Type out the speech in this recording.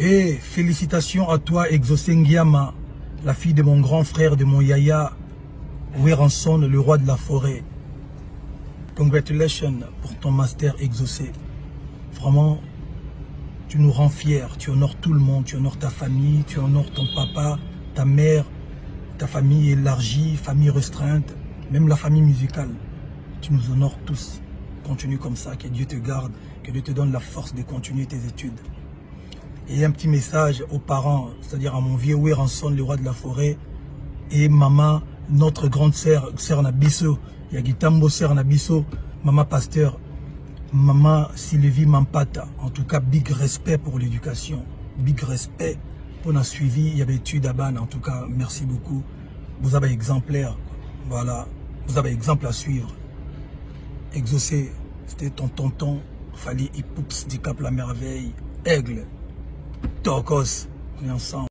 Et félicitations à toi, Exaucé Ngiama, la fille de mon grand frère, de mon yaya, Weranson, le roi de la forêt. Congratulations pour ton master Exaucé. Vraiment, tu nous rends fiers, tu honores tout le monde, tu honores ta famille, tu honores ton papa, ta mère, ta famille élargie, famille restreinte, même la famille musicale. Tu nous honores tous. Continue comme ça, que Dieu te garde, que Dieu te donne la force de continuer tes études. Et un petit message aux parents, c'est-à-dire à mon vieux Weranson, le roi de la forêt, et maman, notre grande sœur, sœur Nabiso, Yagitambo, sœur Nabiso, maman pasteur, maman Sylvie Mampata. En tout cas, big respect pour l'éducation, big respect pour notre suivi. Il y avait études à Ban, en tout cas, merci beaucoup. Vous avez exemplaire, voilà, vous avez exemple à suivre. Exaucé, c'était ton tonton, Fali Ipoux, du Cap La Merveille, Aigle, Tokos, on est ensemble.